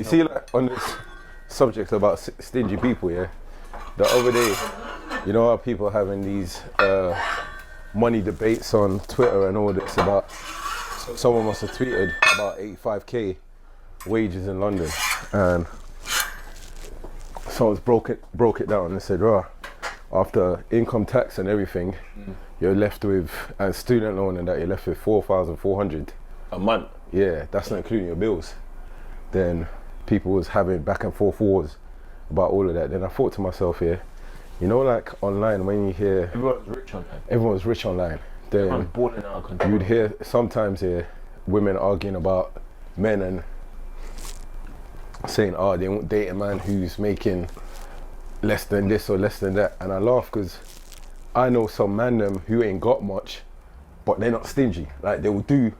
You see, like on this subject about stingy people, yeah. The other day, you know how people are having these money debates on Twitter and all this about. Someone must have tweeted about 85k wages in London, and someone's broke it down and said, "Right, after income tax and everything, you're left with, and student loan and that, you're left with 4,400 a month. Yeah, that's not including your bills." Then people was having back and forth wars about all of that. Then I thought to myself, yeah, you know, like online when you hear everyone's rich online. Then balling out of control. You'd hear sometimes here women arguing about men and saying, "Oh, they won't date a man who's making less than this or less than that." And I laugh because I know some man them who ain't got much, but they're not stingy. Like they will do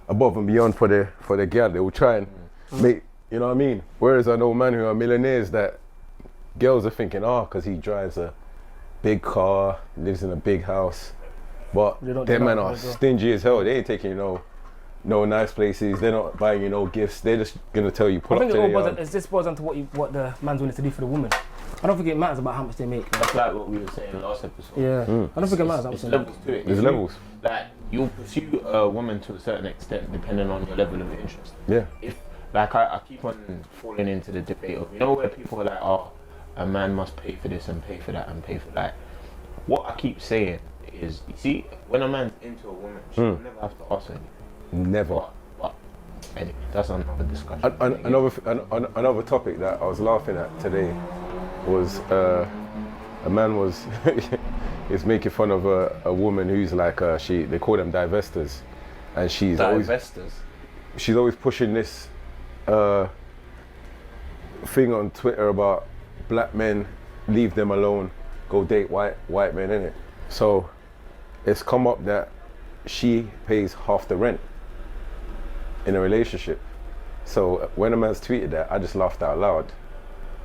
above and beyond for the girl. They will try and make, you know what I mean? Whereas I know men who are millionaires that girls are thinking, because he drives a big car, lives in a big house. But them men are stingy as hell. They ain't taking you no nice places. They're not buying you no gifts. They're just gonna tell you pull up to the yard. This boils down to what the man's willing to do for the woman. I don't think it matters about how much they make. That's like what we were saying last episode. Yeah. I don't think it matters. There's levels to it. There's levels. Like you'll pursue a woman to a certain extent depending on your level of interest. Yeah. If like I keep on falling into the debate of, you know, where people are like, oh, a man must pay for this and pay for that and pay for that. What I keep saying is, you see, when a man's into a woman, she'll never have to ask anything. Never. But anyway, that's another discussion. Another topic that I was laughing at today was a man was is making fun of a woman who's like they call them divestors, and she's always pushing this thing on Twitter about black men, leave them alone, go date white men, innit? So it's come up that she pays half the rent in a relationship. So when a man's tweeted that, I just laughed out loud.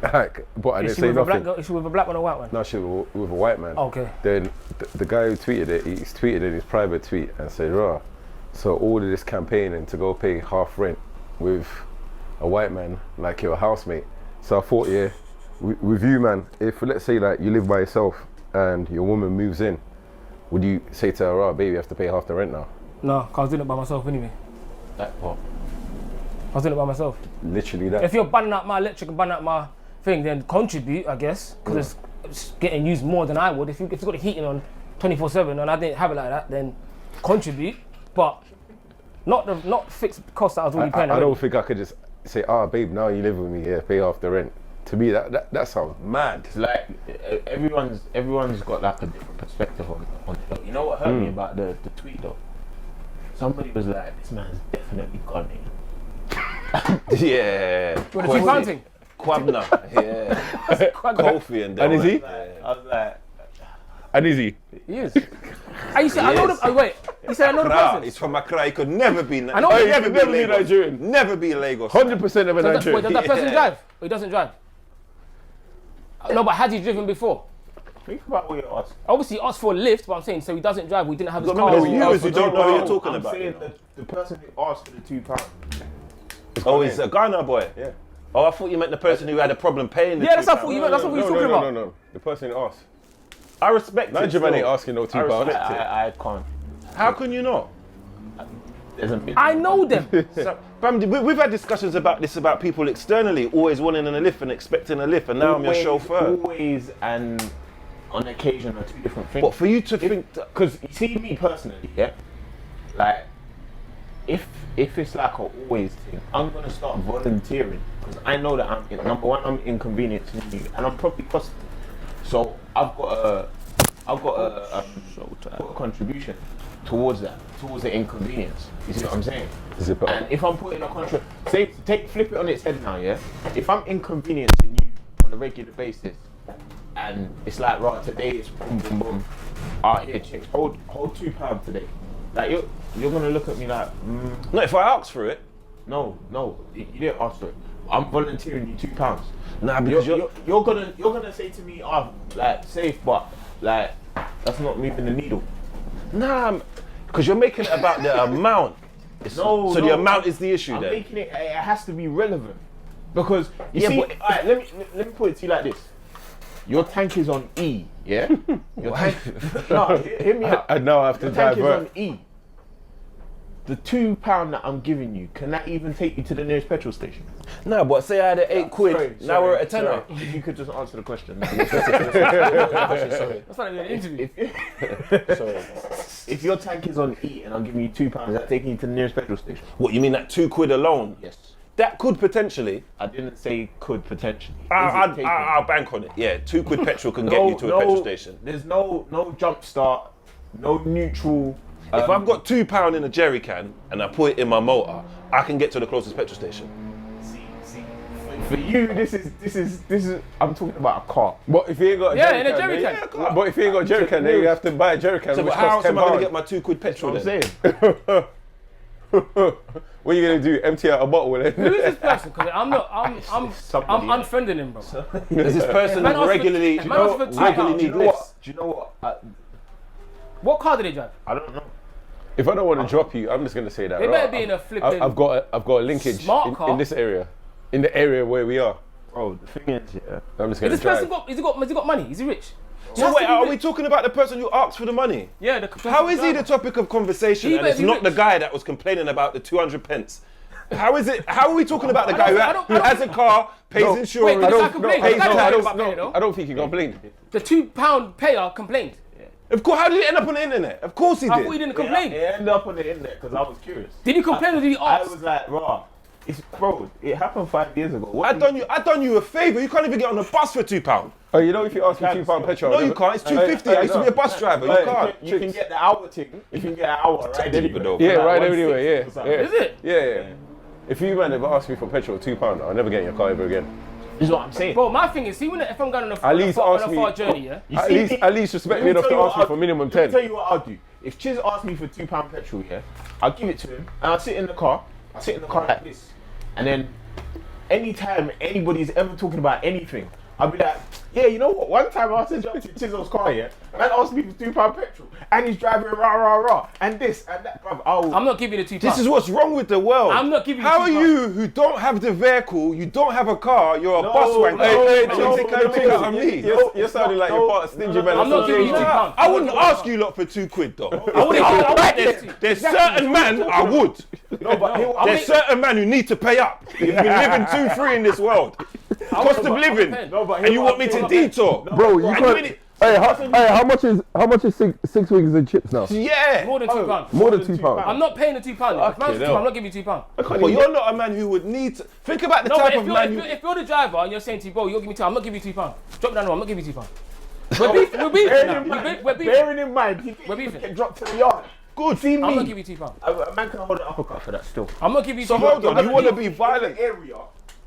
Like, but I didn't say nothing. Is she with a black one or a white one? No, she was with a white man. Okay. Then the guy who tweeted it, he's tweeted in his private tweet and said, "Rah, so all of this campaigning to go pay half rent with a white man like your housemate." So I thought, yeah, with you, man, if let's say like you live by yourself and your woman moves in, would you say to her, "Rah, baby, you have to pay half the rent now"? No, cause I was doing it by myself anyway. That what? I was doing it by myself. Literally that. If you're banning out my electric and banning out my thing, then contribute, I guess, because it's getting used more than I would. If you've got the heating on 24/7 and I didn't have it like that, then contribute, but not fixed costs that I was already paying. I don't think I could just say, babe, now you live with me, yeah, pay half the rent. To me, that sounds mad. It's like everyone's got like a different perspective on it. You know what hurt me about the tweet though? Somebody was like, "This man's definitely gone here." Yeah. What the £2 thing? Kwabna, yeah. Kofi and that. And is he? I was like, and is he? He is. I know the. Oh, wait. You said I know the person. He's from Accra. He could never be. I know. Never be Nigerian. Never be Lagos. 100% of a Nigerian. Wait, does that person drive? Or he doesn't drive? No, but has he driven before? think about what you're asking. Obviously, he asked for a lift, but I'm saying so he doesn't drive. We didn't have his No, car. you don't know who you're talking about. I'm saying the person who asked for the £2. Oh, he's a Ghana boy. Yeah. Oh, I thought you meant the person who had a problem paying the Yeah, that's £2. what I thought you meant. That's what we were talking about. No. The person who asked. I respect it. Nigerian ain't asking no £2. I can't. How can you not? I know them. Bam, we've had discussions about this, about people externally always wanting a lift and expecting a lift, and now I'm your chauffeur. Always and on occasion are two different things. But for you to think, because you see me personally, yeah, like if it's like a always thing, I'm gonna start volunteering because I know that number one, I'm inconveniencing you, and I'm probably costing. So I've got a contribution towards that, towards the inconvenience. You see what I'm saying? And if I'm putting a contract, flip it on its head now, yeah? If I'm inconveniencing you on a regular basis, and it's like, right, today it's boom, boom, boom, here, chicks, hold £2 today. Like, you're gonna look at me like, no, if I ask for it. No, you didn't ask for it. I'm volunteering you £2. Nah, because you're gonna say to me, like, safe, but like, that's not moving the needle. Nah, because you're making it about the amount. The amount is the issue I'm then. making it has to be relevant. Because you see, alright, let me put it to you like this. Your tank is on E, yeah? Your tank, no, hear me out. And now I have to Your tank is divert. on E. The £2 that I'm giving you, can that even take you to the nearest petrol station? No, but say I had an £8, Sorry, now we're at a tenner. sorry. If you could just answer the question. Sorry. That's not even an interview. If your tank is on E and I'm giving you £2, is that taking you to the nearest petrol station? What, you mean that £2 alone? Yes. That could potentially. I didn't say could potentially. Is it taking? I'll bank on it. Yeah, £2 petrol can get you to a petrol station. There's no jump start, no neutral. If I've got £2 in a jerry can and I put it in my motor, I can get to the closest petrol station. See, for you, this is. I'm talking about a car. But if you ain't got a Yeah, jerry in a can, jerry then- can. But if you ain't got a jerry can, then you have to buy a jerry can, So which but how costs else am I going £10. to get my £2 petrol I'm then? saying. What are you gonna do? Empty out a bottle then? Who is this person? Because I'm unfriending him, bro. Does this person Man asked for- regularly, man asked for £2. regularly Do you need know lifts? what? Do you know what? What car do they drive? I don't know. If I don't want to drop you, I'm just gonna say that. They right, better be in a flipping. I've got a linkage smart car. in this area, in the area where we are. Bro, the thing is, yeah. I'm just Is gonna this drive. person has he got money? Is he rich? He So has wait, to be are rich. we talking about the person who asked for the money? Yeah, the person How is he the driver. topic of conversation He and better it's be not the rich. guy that was complaining about the 200 pence? How is it? How are we talking about the guy who has a car, pays No. insurance, Wait, I This guy don't, complained. no, This guy I complained don't, about paying, though. I don't think he complained. The £2 payer complained. Of course, how did it end up on the internet? Of course he I did. thought he didn't complain. It ended up on the internet because I was curious. Did he complain or did he I ask? was like, raw. Bro, it happened 5 years ago. What I done you a favour. You can't even get on a bus for £2. Oh, you know if you ask me £2 petrol. No, you can't. It's £2.50. I used to be a bus driver. You can't. You can get the hour ticket. You can get an hour right Deeper though. Yeah, Like right 160 anyway, yeah. or something. yeah. Is it? Yeah. If you man ever ask me for petrol £2, I'll never get in your car ever again. This is what I'm saying. Bro, my thing is, see, if I'm going on a least far ask me- journey, yeah? At least respect me enough to ask me for minimum 10. Let me tell you what I'll do. If Chiz asks me for £2 petrol, yeah, I'll give it to him and I'll sit in the car. I'll sit in the car like this. And then anytime anybody's ever talking about anything, I'll be like, yeah, you know what? One time I was to jump to Chizzo's car, yeah, man asked me for £2 petrol, and he's driving rah, and this and that, bruv. I'm not giving you the £2. This is what's wrong with the world. I'm not giving you How are £2. you who don't have the vehicle, you don't have a car, you're a bus wanker, and you take out on me? You're sounding like you're part of stingy man. I'm not giving you £2. I wouldn't ask you lot for £2 though. I wouldn't. There's certain men I would. No, but There's certain men who need to pay up. You've been living too free in this world. Cost of living. No, but And you want me to detour? Bro, you And can't. Hey, how much is six weeks of chips now? Yeah. More than £2. More than £2. I'm not paying the £2. If man's Fucking £2, hell. I'm not giving you £2. Well, you're not a man who would need to. Think about the No, but type if of you're, man if you're the driver and you're saying to me, bro, you'll give me £2, I'm not giving you £2. Drop down, I'm not giving you £2. We're beefing now. We're beefing. bearing in mind, he We're beefing. get dropped to the yard. Good. See I'm not me. giving you £2. A man can hold an uppercut for that still. I'm not giving you £2. So hold on, you want to be violent?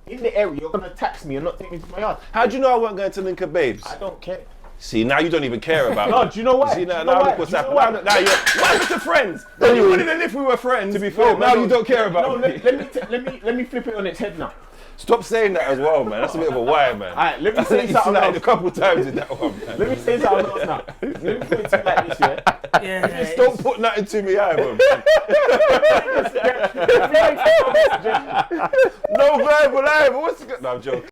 In the area, you're gonna tax me and not take me to my yard. How do you know I weren't going to link up babes? I don't care. See, now you don't even care about No, me. do you know why? See, Do you now, know now why? look what's Do you know happened. why? Now you're, what happened to friends? Then you wanted to live, we were friends. To be fair, now you don't care about No, me. let me flip it on its head now. Stop saying that as well, man. That's a bit of a wire, man. Alright, let me That's say like something slide a else. couple times in that one, man. Let me say something else now. Let me put it to you like this, yeah? Yeah, Just don't put nothing to me either, man. No verbal either. What's the... No, I'm joking.